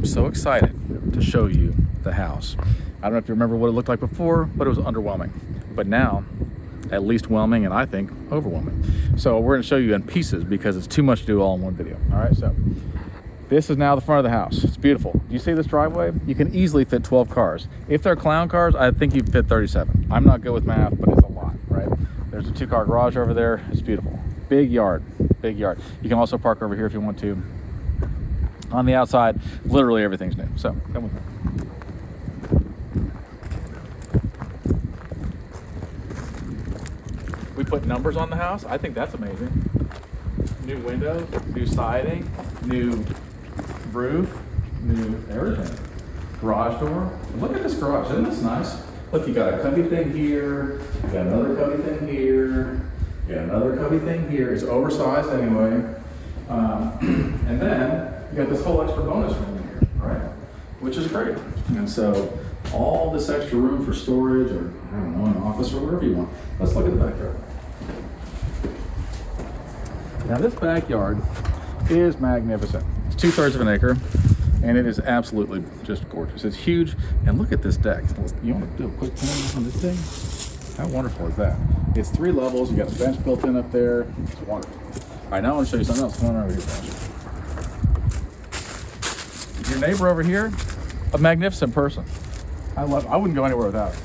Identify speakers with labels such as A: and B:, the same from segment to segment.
A: I'm so excited to show you the house. I don't know if you remember what it looked like before, but it was underwhelming. But now, at least whelming, and I think overwhelming. So we're gonna show you in pieces because it's too much to do all in one video. All right, so this is now the front of the house. It's beautiful. Do you see this driveway? You can easily fit 12 cars. If they're clown cars, I think you'd fit 37. I'm not good with math, but it's a lot, right? There's a 2-car garage over there. It's beautiful. Big yard, big yard. You can also park over here if you want to. On the outside, literally everything's new. So come with me. We put numbers on the house. I think that's amazing. New windows, new siding, new roof, new everything. Garage door. Look at this garage. Isn't this nice? Look, you got a cubby thing here. You got another cubby thing here. You got another cubby thing here. It's oversized anyway. And then you got this whole extra bonus room in here, right? Which is great. And so all this extra room for storage, or I don't know, an office or whatever you want. Let's look at the backyard. Now this backyard is magnificent. It's 2/3 of an acre, and it is absolutely just gorgeous. It's huge, and look at this deck. You want to do a quick turn on this thing? How wonderful is that? It's 3 levels. You got a bench built in up there. It's wonderful. All right, now I want to show you something else. Come on over here, Josh. Your neighbor over here, a magnificent person. I wouldn't go anywhere without it.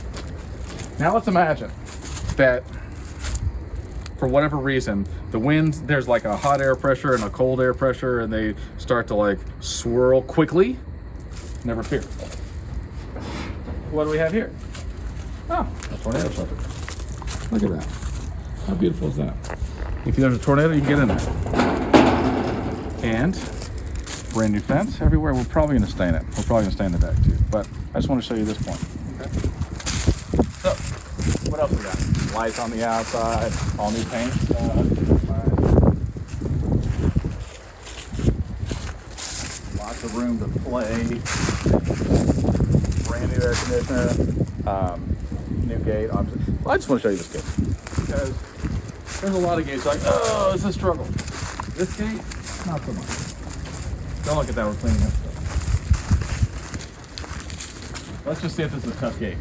A: Now let's imagine that for whatever reason, the winds, there's like a hot air pressure and a cold air pressure, and they start to like swirl quickly. Never fear. What do we have here? Oh, a tornado shelter. Look at that. How beautiful is that? If there's a tornado, you can get in there. And brand new fence everywhere. We're probably going to stay in it. We're probably going to stay in the deck too. But I just want to show you this point. Okay. So, what else we got? Lights on the outside, all new paint. Lots of room to play. Brand new air conditioner. New gate. Well, I just want to show you this gate because there's a lot of gates like, oh, it's a struggle. This gate, not so much. Don't look at that, we're cleaning up stuff. Let's just see if this is a tough gate.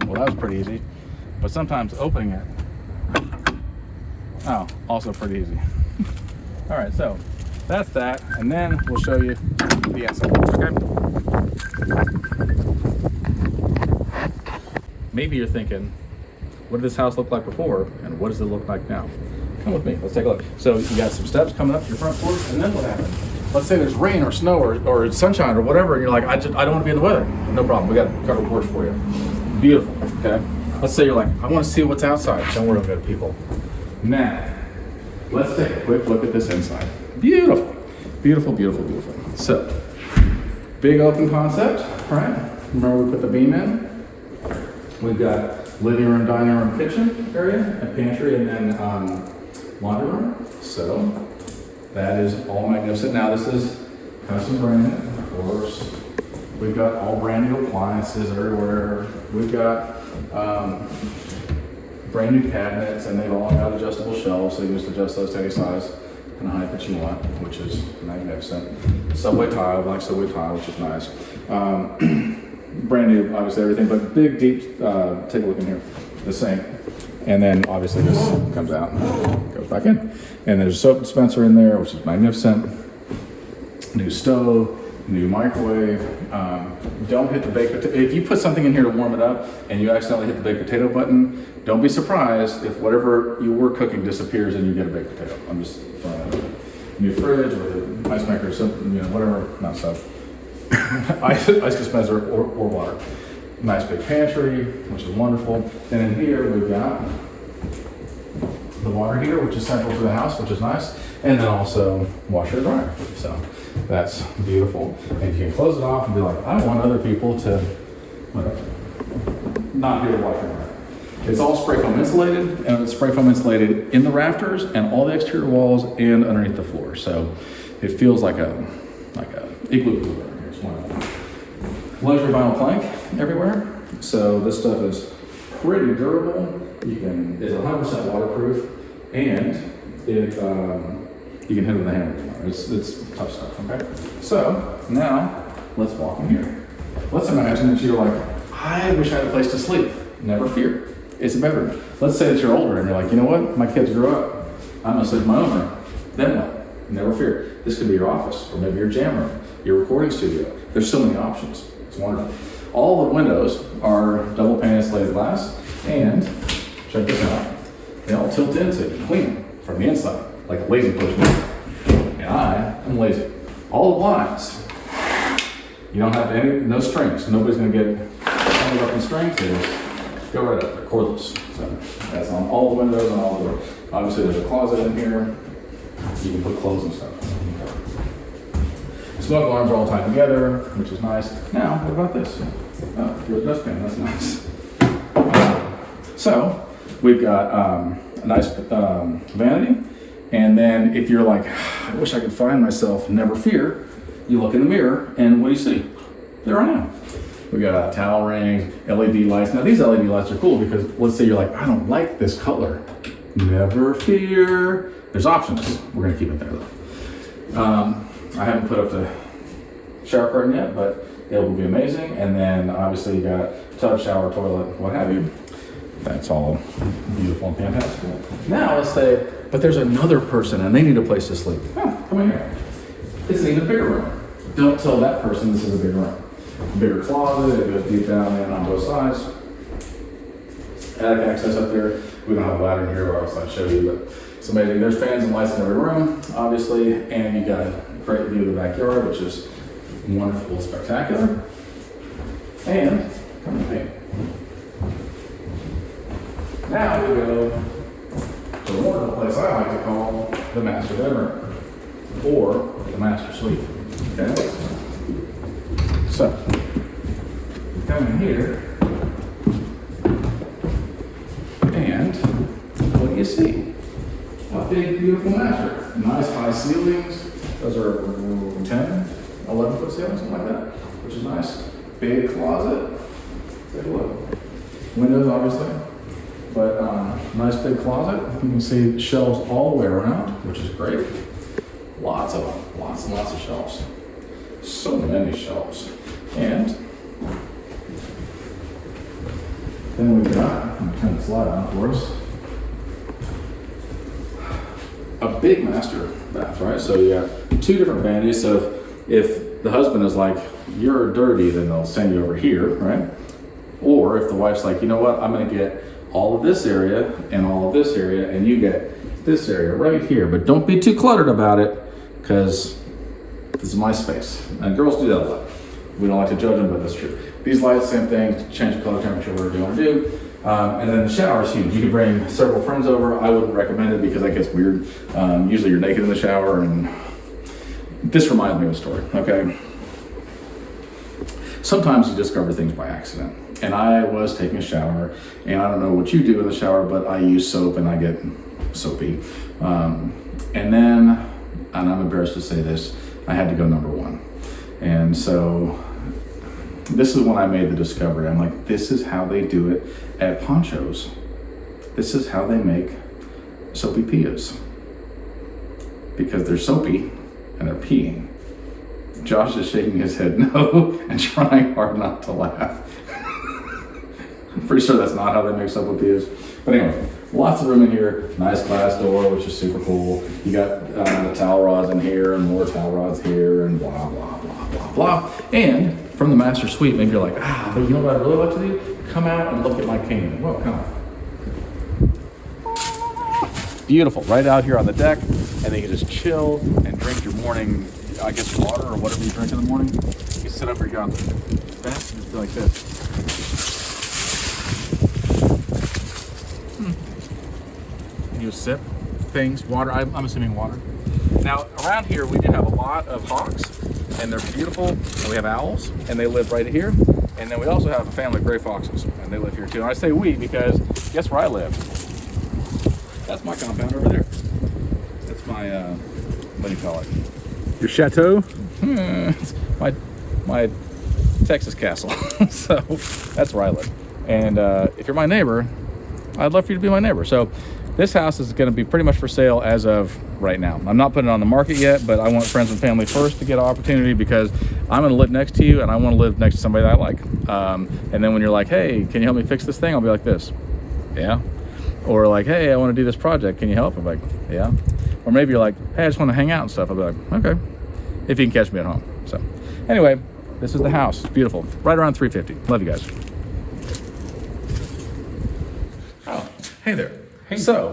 A: Well, that was pretty easy. But sometimes opening it, oh, also pretty easy. All right, so that's that. And then we'll show you the inside, okay? Maybe you're thinking, what did this house look like before? And what does it look like now? Come with me, let's take a look. So you got some steps coming up to your front porch, and then what happens? Let's say there's rain or snow or sunshine or whatever, and you're like, I don't want to be in the weather. No problem, we got a covered porch for you. Beautiful, okay? Let's say you're like, I want to see what's outside. Don't worry about people. Now, let's take a quick look at this inside. Beautiful, beautiful, beautiful, beautiful. So, big open concept, right? Remember we put the beam in? We've got living room, dining room, kitchen area, and pantry, and then laundry room. So that is all magnificent. Now this is custom branded, of course. We've got all brand new appliances everywhere. We've got brand new cabinets, and they've all got adjustable shelves, so you just adjust those to any size and height that you want, which is magnificent. Subway tile, like subway tile, which is nice. Brand new, obviously everything, but big, deep, take a look in here, the sink. And then obviously this comes out and goes back in. And there's a soap dispenser in there, which is magnificent. New stove, new microwave. Don't hit the baked potato. If you put something in here to warm it up and you accidentally hit the baked potato button, don't be surprised if whatever you were cooking disappears and you get a baked potato. I'm just throwing that out. New fridge with an ice maker, soap, whatever, not soap. ice dispenser or water. Nice big pantry, which is wonderful. And in here we've got the water heater, which is central to the house, which is nice. And then also washer and dryer. So that's beautiful. And you can close it off and be like, I want other people to not be able to wash and dryer. It's all spray foam insulated, and it's spray foam insulated in the rafters and all the exterior walls and underneath the floor. So it feels like a igloo cooler. It's wonderful. Luxury vinyl plank everywhere. So this stuff is pretty durable. It's 100% waterproof, and You can hit it with a hammer. It's tough stuff, okay? So now let's walk in here. Let's imagine that you're like, I wish I had a place to sleep. Never fear. It's a bedroom. Let's say that you're older and you're like, you know what? My kids grew up. I'm gonna sleep in my own room. Then what? Never fear. This could be your office, or maybe your jam room, your recording studio. There's so many options. It's wonderful. All the windows are double pane insulated glass, and check this out. They all tilt in so you can clean them from the inside, like a lazy person. And I am lazy. All the blinds, you don't have no strings. Nobody's gonna get hung up in strings. They just go right up. They're cordless. So that's on all the windows and all the doors. Obviously, there's a closet in here. You can put clothes and stuff. Smoke alarms are all tied together, which is nice. Now, what about this? Oh, there's a dustpan. That's nice. So we've got a nice vanity. And then if you're like, I wish I could find myself, never fear, you look in the mirror and what do you see? There I am. We got towel rings, LED lights. Now these LED lights are cool because let's say you're like, I don't like this color. Never fear. There's options. We're gonna keep it there though. I haven't put up the shower curtain yet, but it will be amazing. And then obviously you got tub, shower, toilet, what have you. That's all beautiful and fantastic. Now let's say, but there's another person and they need a place to sleep. Oh, come in here. It's an even bigger room. Don't tell that person this is a big room. Bigger closet, it goes deep down in on both sides. Attic access up there. We don't have a ladder here, or else I'd show you, but it's amazing. There's fans and lights in every room, obviously, and you got a great view of the backyard, which is wonderful, spectacular. And come with me. Now we go to a wonderful place I like to call the master bedroom, or the master suite. Okay? So, come in here, and what do you see? A big, beautiful master. Nice high ceilings. Those are 10, 11 foot ceilings, something like that, which is nice. Big closet. Take a look. Windows, obviously, but nice big closet. You can see shelves all the way around, which is great. Lots of them, lots and lots of shelves. So many shelves. And then we've got, I'm gonna turn the slide on for us, a big master bath, right? So you got two different vanities. So if the husband is like, you're dirty, then they'll send you over here, right? Or if the wife's like, you know what, I'm gonna get all of this area and all of this area, and you get this area right here, but don't be too cluttered about it, because this is my space. And girls do that a lot. We don't like to judge them, but that's true. These lights, same thing, change the color temperature, whatever you want to do. And then the shower is huge. You can bring several friends over. I wouldn't recommend it because that gets weird. Usually you're naked in the shower, and this reminds me of a story, okay? Sometimes you discover things by accident. And I was taking a shower, and I don't know what you do in the shower, but I use soap and I get soapy. And then, and I'm embarrassed to say this, I had to go number one. And so this is when I made the discovery. I'm like, this is how they do it at Ponchos. This is how they make soapy pias. Because they're soapy and they're peeing. Josh is shaking his head no and trying hard not to laugh. I'm pretty sure that's not how they make soapy pias. But anyway, lots of room in here. Nice glass door, which is super cool. You got towel rods in here and more towel rods here and blah, blah, blah, blah, blah. And from the master suite, maybe you're like, but you know what I'd really like to do? Come out and look at my kingdom. Well, come on. Beautiful, right out here on the deck. And then you can just chill and drink your morning, I guess, water or whatever you drink in the morning. You sit over here on the bench and just be like this. You sip things, water, I'm assuming water. Now around here we do have a lot of hawks, and they're beautiful, and we have owls, and they live right here. And then we also have a family of gray foxes, and they live here too. And I say we because guess where I live? That's my compound over there. That's my, what do you call it? Your chateau? It's my Texas castle. So that's where I live. And if you're my neighbor, I'd love for you to be my neighbor. So this house is going to be pretty much for sale as of right now. I'm not putting it on the market yet, but I want friends and family first to get an opportunity, because I'm going to live next to you and I want to live next to somebody that I like. And then when you're like, hey, can you help me fix this thing? I'll be like this, yeah. Or like, hey, I want to do this project. Can you help? I'm like, yeah. Or maybe you're like, hey, I just want to hang out and stuff. I'll be like, okay, if you can catch me at home. So anyway, this is the house. It's beautiful. Right around 350. Love you guys. Oh, hey there.
B: Hey.
A: So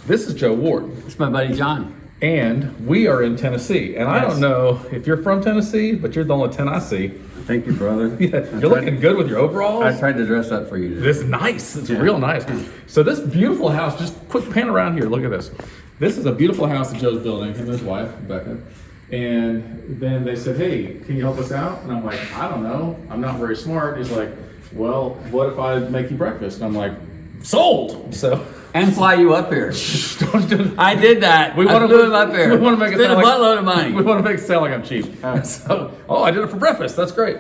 A: this is Joe Ward.
B: It's my buddy John.
A: And we are in Tennessee. And I don't know if you're from Tennessee, but you're the only 10 I see.
B: Thank you, brother.
A: Yeah, you're looking good with your overalls.
B: I tried to dress up for you today.
A: This is nice. It's real nice. So this beautiful house, just quick pan around here. Look at this. This is a beautiful house that Joe's building, him and his wife, Becca. And then they said, hey, can you help us out? And I'm like, I don't know. I'm not very smart. He's like, well, what if I make you breakfast? And I'm like, sold. So
B: And fly you up here. I did that.
A: We
B: I flew him up here.
A: We want to make it
B: Spent
A: sound
B: a
A: like
B: buttload of money.
A: We want to make it sound like I'm cheap. So, I did it for breakfast. That's great.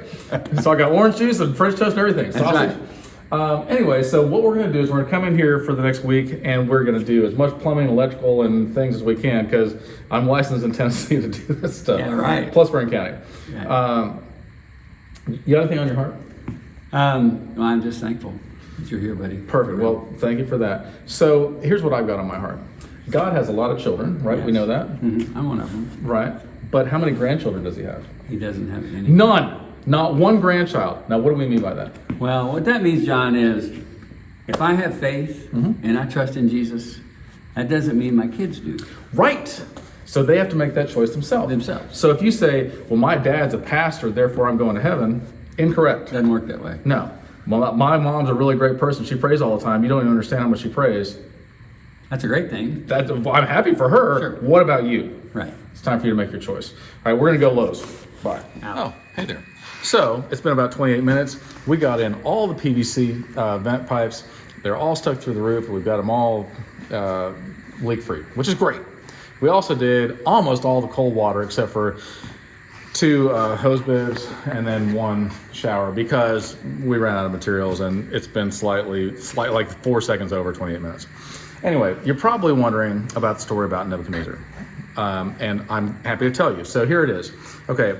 A: So I got orange juice and French toast and everything.
B: That's
A: Sausage. Anyway, so what we're going to do is we're going to come in here for the next week, and we're going to do as much plumbing, electrical, and things as we can, because I'm licensed in Tennessee to do this stuff.
B: Yeah, right.
A: Plus we're in county.
B: Yeah.
A: You got anything on your heart?
B: Well, I'm just thankful that you're here, buddy.
A: Perfect. Well, thank you for that. So here's what I've got on my heart. God has a lot of children, right?
B: Yes.
A: We know that.
B: Mm-hmm. I'm one of them.
A: Right. But how many grandchildren does he have?
B: He doesn't have any.
A: None. Not one grandchild. Now, what do we mean by that?
B: Well, what that means, John, is if I have faith and I trust in Jesus, that doesn't mean my kids do.
A: Right. So they have to make that choice themselves. So if you say, well, my dad's a pastor, therefore I'm going to heaven, incorrect.
B: Doesn't work that way.
A: No. Well, my mom's a really great person. She prays all the time. You don't even understand how much she prays.
B: That's a great thing.
A: I'm happy for her.
B: Sure.
A: What about you?
B: Right.
A: It's time for you to make your choice. All right, we're going to go Lowe's. Bye.
B: Ow.
A: Oh, hey there. So it's been about 28 minutes. We got in all the PVC vent pipes. They're all stuck through the roof. We've got them all leak-free, which is great. We also did almost all the cold water except for 2 hose bibs and then 1 shower, because we ran out of materials, and it's been slightly like 4 seconds over 28 minutes. Anyway, you're probably wondering about the story about Nebuchadnezzar, and I'm happy to tell you. So here it is. Okay,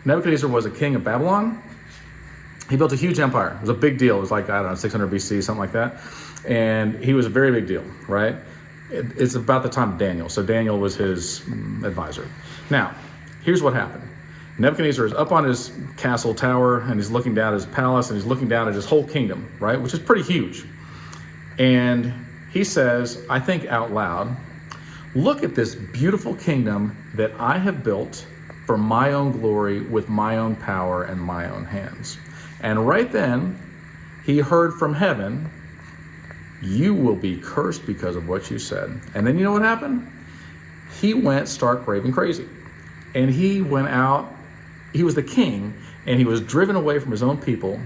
A: Nebuchadnezzar was a king of Babylon. He built a huge empire. It was a big deal. It was like, I don't know, 600 BC, something like that. And he was a very big deal, right? It's about the time of Daniel. So Daniel was his advisor. Now, here's what happened. Nebuchadnezzar is up on his castle tower, and he's looking down at his palace, and he's looking down at his whole kingdom, right? Which is pretty huge. And he says, I think out loud, look at this beautiful kingdom that I have built for my own glory with my own power and my own hands. And right then, he heard from heaven, you will be cursed because of what you said. And then you know what happened? He went stark raving crazy. And he went out, he was the king, and he was driven away from his own people.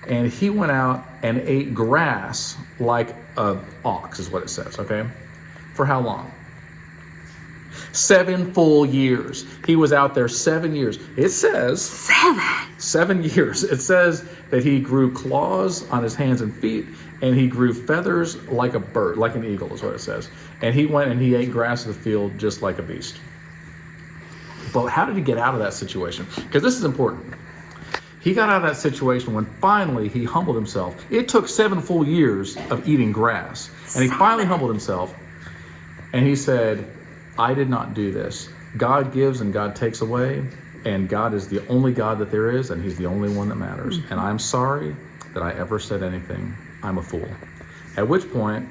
A: And he went out and ate grass like an ox, is what it says, okay? For how long? 7 full years. He was out there 7 years. It says 7 years. It says that he grew claws on his hands and feet, and he grew feathers like a bird, like an eagle is what it says. And he went and he ate grass in the field just like a beast. But how did he get out of that situation? Because this is important. He got out of that situation when finally he humbled himself. It took 7 full years of eating grass. And he finally humbled himself. And he said, I did not do this. God gives and God takes away. And God is the only God that there is. And he's the only one that matters. And I'm sorry that I ever said anything. I'm a fool. At which point,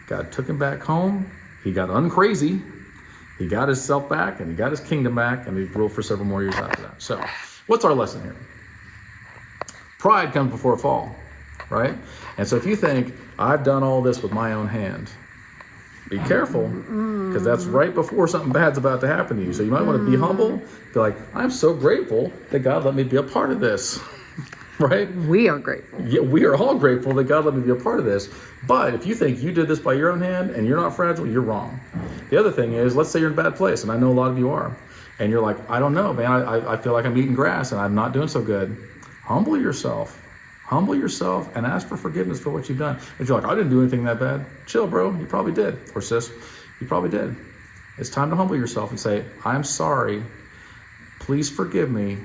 A: God took him back home. He got uncrazy. He got himself back and he got his kingdom back. And he ruled for several more years after that. So what's our lesson here? Pride comes before a fall, right? And so if you think, I've done all this with my own hand, be careful, because that's right before something bad's about to happen to you. So you might want to be humble, be like, I'm so grateful that God let me be a part of this, right?
C: We are grateful.
A: Yeah, we are all grateful that God let me be a part of this. But if you think you did this by your own hand and you're not fragile, you're wrong. The other thing is, let's say you're in a bad place, and I know a lot of you are, and you're like, I don't know, man, I feel like I'm eating grass and I'm not doing so good. Humble yourself. Humble yourself and ask for forgiveness for what you've done. If you're like, I didn't do anything that bad, chill, bro. You probably did. Or sis, you probably did. It's time to humble yourself and say, I'm sorry. Please forgive me,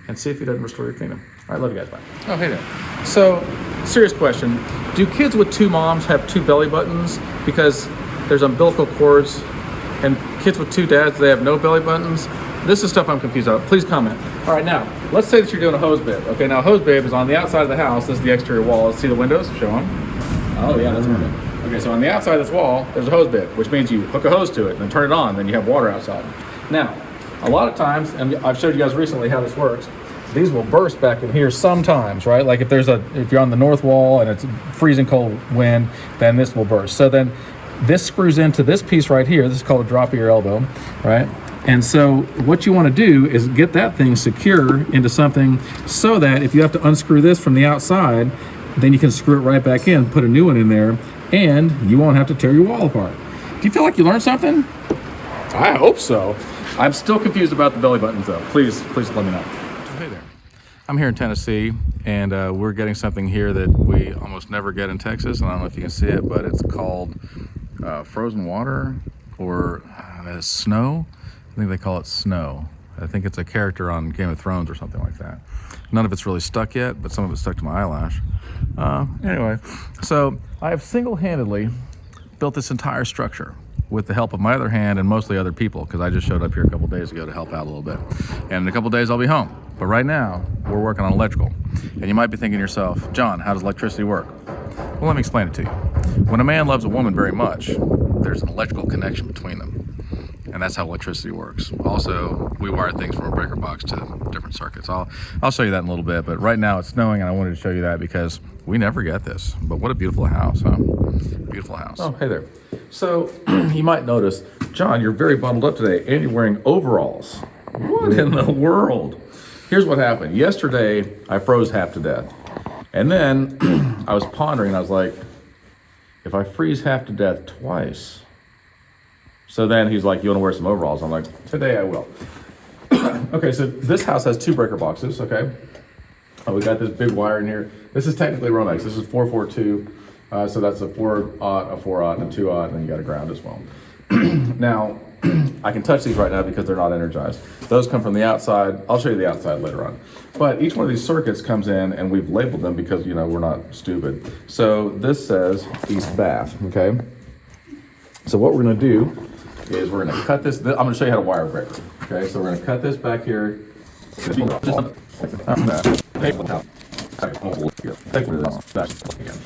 A: and see if he doesn't restore your kingdom. All right, love you guys. Bye. Oh, hey there. So, serious question. Do kids with two moms have two belly buttons because there's umbilical cords, and kids with two dads, they have no belly buttons? This is stuff I'm confused about. Please comment. All right, now, let's say that you're doing a hose bib. Okay, now hose bib is on the outside of the house. This is the exterior wall. Let's see the windows. Show them. Oh, yeah, that's perfect. Okay, so on the outside of this wall, there's a hose bib, which means you hook a hose to it and then turn it on, then you have water outside. Now, a lot of times, and I've showed you guys recently how this works, these will burst back in here sometimes, right? Like if you're on the north wall and it's freezing cold wind, then this will burst. So then this screws into this piece right here. This is called a drop of your elbow, right? And so what you want to do is get that thing secure into something so that if you have to unscrew this from the outside, then you can screw it right back in, put a new one in there, and you won't have to tear your wall apart. Do you feel like you learned something? I hope so. I'm still confused about the belly buttons though. Please let me know. Hey there. I'm here in Tennessee, and we're getting something here that we almost never get in Texas, and I don't know if you can see it, but it's called frozen water or snow. I think they call it snow. I think it's a character on Game of Thrones or something like that. None of it's really stuck yet, but some of it's stuck to my eyelash. Anyway, so I have single-handedly built this entire structure with the help of my other hand and mostly other people, because I just showed up here a couple days ago to help out a little bit. And in a couple days I'll be home. But right now, we're working on electrical. And you might be thinking to yourself, John, how does electricity work? Well, let me explain it to you. When a man loves a woman very much, there's an electrical connection between them. And that's how electricity works. Also, we wire things from a breaker box to different circuits. I'll show you that in a little bit, but right now it's snowing and I wanted to show you that because we never get this. But what a beautiful house, huh? Beautiful house. Oh, hey there. So you might notice, John, you're very bundled up today and you're wearing overalls. What in the world? Here's what happened. Yesterday, I froze half to death. And then I was pondering, I was like, if I freeze half to death twice. So then he's like, you want to wear some overalls? I'm like, today I will. Okay, so this house has two breaker boxes, okay? We got this big wire in here. This is technically Romex. This is 442. So that's a 4-aught, a 4-aught, and a 2-aught, and then you got a ground as well. Now, I can touch these right now because they're not energized. Those come from the outside. I'll show you the outside later on. But each one of these circuits comes in, and we've labeled them because, you know, we're not stupid. So this says East Bath, okay? So what we're gonna do is we're gonna cut this. I'm gonna show you how to wire a breaker. Okay, so we're gonna cut this back here.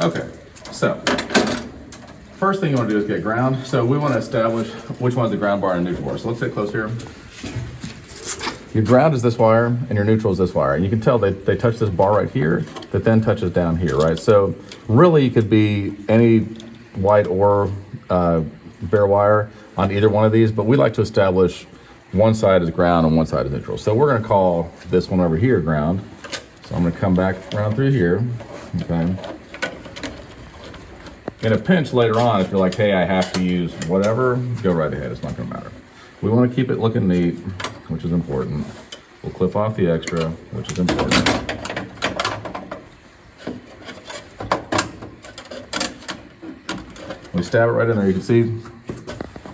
A: Okay, so first thing you want to do is get ground. So we want to establish which one's the ground bar and neutral bar. So let's get close here. Your ground is this wire and your neutral is this wire. And you can tell they touch this bar right here that then touches down here, right? So really it could be any white or bare wire on either one of these, but we like to establish one side is ground and one side is neutral. So we're gonna call this one over here ground. So I'm gonna come back around through here, okay? In a pinch later on, if you're like, hey, I have to use whatever, go right ahead, it's not gonna matter. We wanna keep it looking neat, which is important. We'll clip off the extra, which is important. We stab it right in there, you can see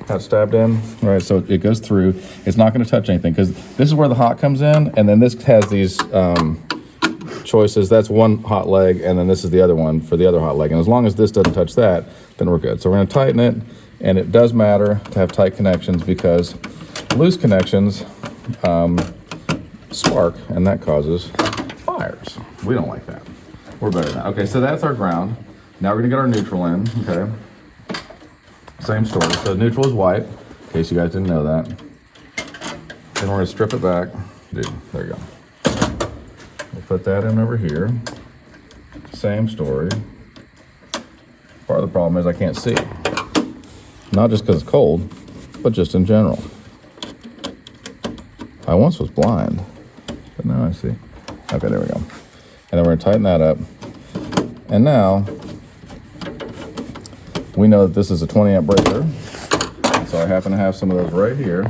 A: how it's stabbed in. All right, so it goes through. It's not gonna touch anything because this is where the hot comes in, and then this has these choices. That's one hot leg, and then this is the other one for the other hot leg. And as long as this doesn't touch that, then we're good. So we're gonna tighten it, and it does matter to have tight connections because loose connections spark, and that causes fires. We don't like that. We're better than that. Okay, so that's our ground. Now we're gonna get our neutral in, okay? Same story. So neutral is white, in case you guys didn't know that. Then we're gonna strip it back. Dude, there you go. We'll put that in over here. Same story. Part of the problem is I can't see. Not just because it's cold, but just in general. I once was blind, but now I see. Okay, there we go. And then we're gonna tighten that up. And now, we know that this is a 20 amp breaker. So I happen to have some of those right here.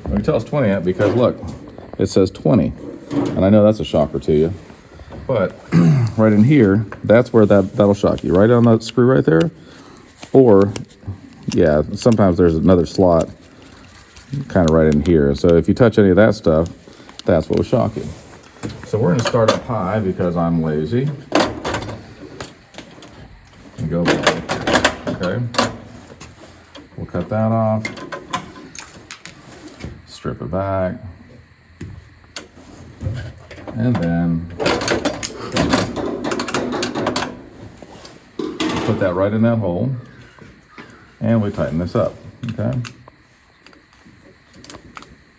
A: We can tell it's 20 amp because look, it says 20. And I know that's a shocker to you. But right in here, that's where that'll shock you, right on that screw right there. Or, yeah, sometimes there's another slot kind of right in here. So if you touch any of that stuff, that's what will shock you. So we're gonna start up high because I'm lazy. And go back, okay? We'll cut that off. Strip it back. And then put that right in that hole. And we tighten this up, okay?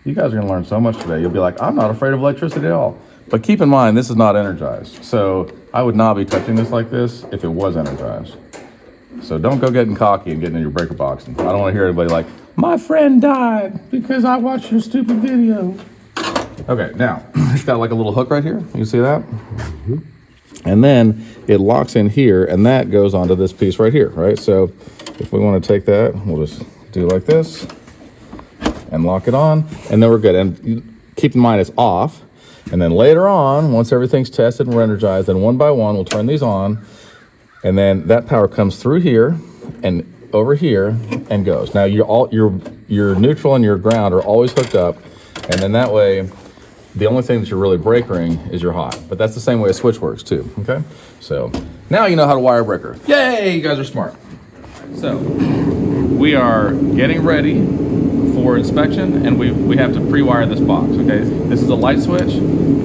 A: You guys are gonna learn so much today. You'll be like, I'm not afraid of electricity at all. But keep in mind, this is not energized. So I would not be touching this like this if it was energized. So don't go getting cocky and getting in your breaker box. I don't wanna hear anybody like, my friend died because I watched your stupid video. Okay, now, it's got like a little hook right here. You see that? Mm-hmm. And then it locks in here, and that goes onto this piece right here, right? So if we wanna take that, we'll just do like this and lock it on, and then we're good. And keep in mind, it's off. And then later on, once everything's tested and energized, then one by one, we'll turn these on, and then that power comes through here and over here and goes. Now your neutral and your ground are always hooked up, and then that way, the only thing that you're really breakering is your hot. But that's the same way a switch works too, okay? So now you know how to wire a breaker. Yay, you guys are smart. So we are getting ready for inspection, and we have to pre-wire this box, okay? This is a light switch,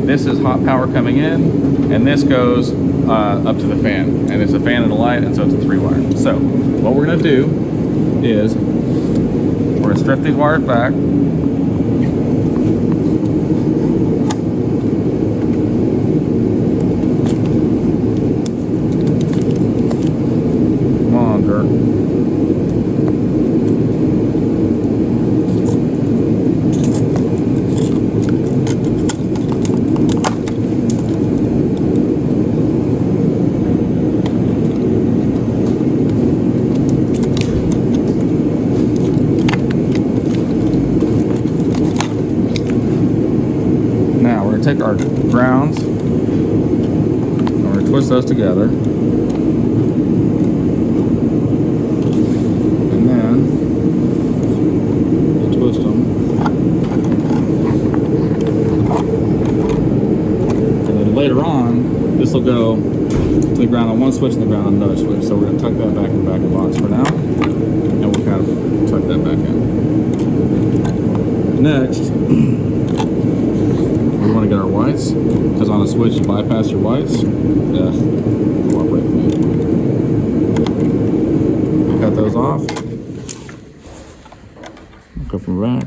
A: this is hot power coming in, and this goes up to the fan. And it's a fan and a light, and so it's a 3-wire. So what we're gonna do is we're gonna strip these wires back. Come on, Dirk. Take our grounds and we're gonna twist those together, and then we'll twist them, and then later on this will go to the ground on one switch and the ground on another switch. So we're gonna tuck that back in the back of the box for now, and we'll kind of tuck that back in. Next, we want to get our whites, because on a switch you bypass your whites. Cooperate with me. Cut those off. Go from the back.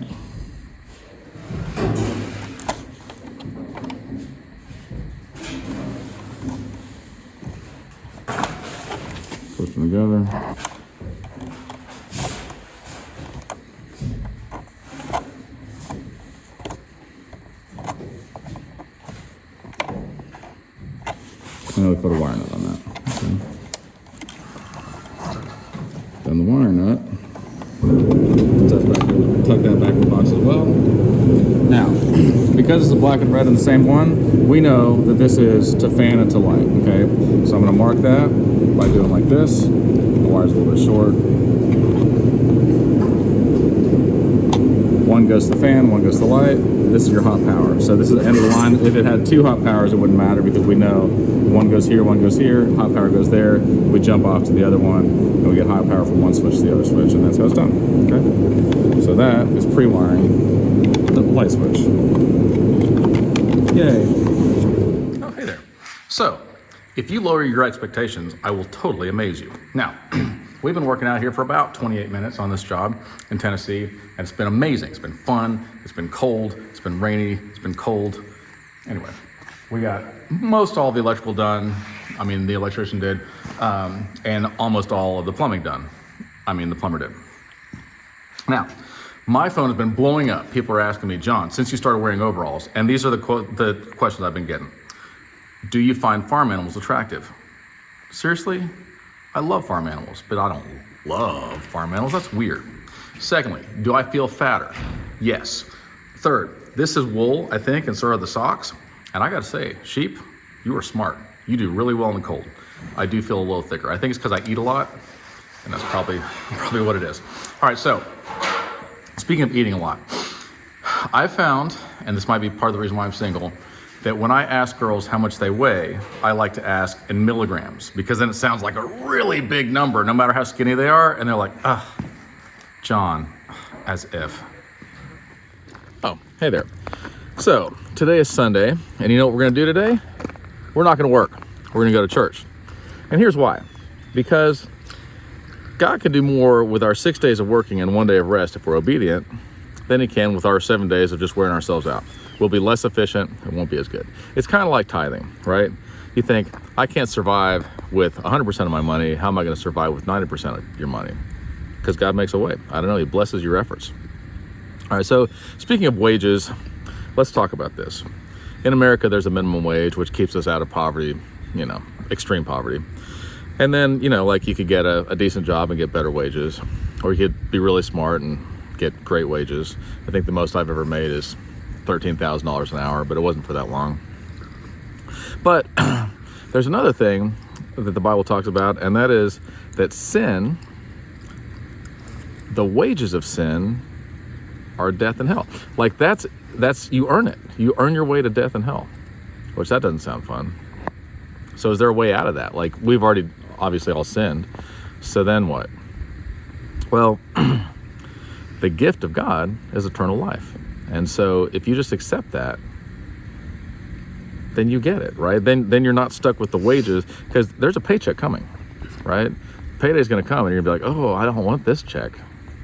A: Put them together. And we put a wire nut on that. Okay. Then the wire nut, tuck that back in the box as well. Now, because it's a black and red in the same one, we know that this is to fan and to light, okay? So I'm gonna mark that by doing like this. The wire's a little bit short. One goes to the fan, one goes to the light. This is your hot power. So this is the end of the line. If it had 2 hot powers, it wouldn't matter, because we know one goes here, one goes here, hot power goes there. We jump off to the other one, and we get hot power from one switch to the other switch, and that's how it's done, okay? So that is pre-wiring the light switch. Yay. Oh, hey there. So, if you lower your expectations, I will totally amaze you. Now, we've been working out here for about 28 minutes on this job in Tennessee, and it's been amazing. It's been fun, it's been cold, it's been rainy, it's been cold. Anyway, we got most all the electrical done. I mean, the electrician did, and almost all of the plumbing done. I mean, the plumber did. Now, my phone has been blowing up. People are asking me, John, since you started wearing overalls, and these are the questions I've been getting. Do you find farm animals attractive? Seriously? I love farm animals, but I don't love farm animals. That's weird. Secondly, do I feel fatter? Yes. Third, this is wool, I think, and so are the socks. And I gotta say, sheep, you are smart.
C: You do really well in the cold. I do feel a little thicker. I think it's because I eat a lot, and that's probably what it is. All right, so speaking of eating a lot, I found, and this might be part of the reason why I'm single, that when I ask girls how much they weigh, I like to ask in milligrams, because then it sounds like a really big number, no matter how skinny they are, and they're like, John, as if. Oh, hey there. So, today is Sunday, and you know what we're gonna do today? We're not gonna work. We're gonna go to church. And here's why. Because God can do more with our 6 days of working and 1 day of rest if we're obedient than he can with our 7 days of just wearing ourselves out. We'll be less efficient, it won't be as good. It's kind of like tithing, right? You think, I can't survive with 100% of my money, how am I gonna survive with 90% of your money? Because God makes a way. I don't know, he blesses your efforts. All right, so speaking of wages, let's talk about this. In America, there's a minimum wage, which keeps us out of poverty, extreme poverty. And then, like you could get a decent job and get better wages, or you could be really smart and get great wages. I think the most I've ever made is $13,000 an hour, but it wasn't for that long. But there's another thing that the Bible talks about, and that is that sin, the wages of sin, are death and hell. Like that's you earn it. You earn your way to death and hell, which that doesn't sound fun. So is there a way out of that? Like, we've already obviously all sinned. So then what? Well, the gift of God is eternal life. And so if you just accept that, then you get it, right? Then you're not stuck with the wages, because there's a paycheck coming, right? Payday's gonna come and you're gonna be like, oh, I don't want this check.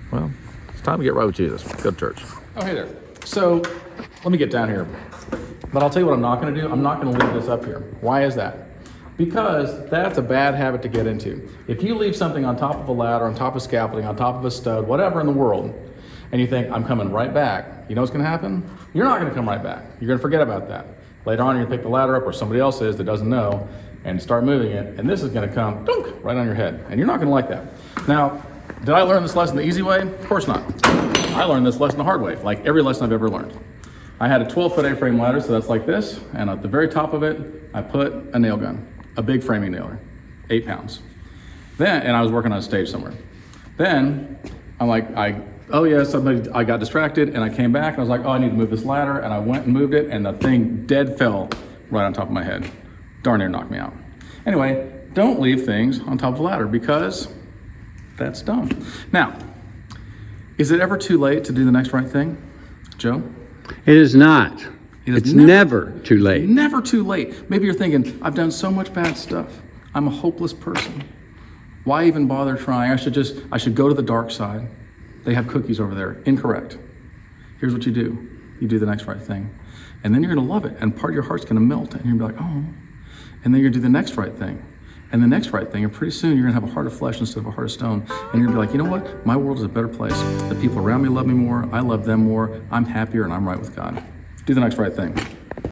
C: Well, it's time to get right with Jesus. Go to church. Oh, hey there. So let me get down here. But I'll tell you what I'm not gonna do. I'm not gonna leave this up here. Why is that? Because that's a bad habit to get into. If you leave something on top of a ladder, on top of scaffolding, on top of a stud, whatever in the world, and you think, I'm coming right back, you know what's gonna happen? You're not gonna come right back. You're gonna forget about that. Later on, you're gonna pick the ladder up, or somebody else is that doesn't know, and start moving it, and this is gonna come dunk, right on your head, and you're not gonna like that. Now, did I learn this lesson the easy way? Of course not. I learned this lesson the hard way, like every lesson I've ever learned. I had a 12-foot A-frame ladder, so that's like this, and at the very top of it, I put a nail gun, a big framing nailer, 8 pounds. Then, and I was working on a stage somewhere. Then, I'm like, I got distracted, and I came back, and I was like, oh, I need to move this ladder, and I went and moved it, and the thing dead fell right on top of my head. Darn near knocked me out. Anyway, don't leave things on top of the ladder, because that's dumb. Now, is it ever too late to do the next right thing, Joe?
B: It is not. It's never too late.
C: Never too late. Maybe you're thinking, I've done so much bad stuff. I'm a hopeless person. Why even bother trying? I should go to the dark side. They have cookies over there. Incorrect. Here's what you do. You do the next right thing. And then you're gonna love it. And part of your heart's gonna melt. And you're gonna be like, oh. And then you're gonna do the next right thing. And the next right thing. And pretty soon you're gonna have a heart of flesh instead of a heart of stone. And you're gonna be like, you know what? My world is a better place. The people around me love me more. I love them more. I'm happier and I'm right with God. Do the next right thing.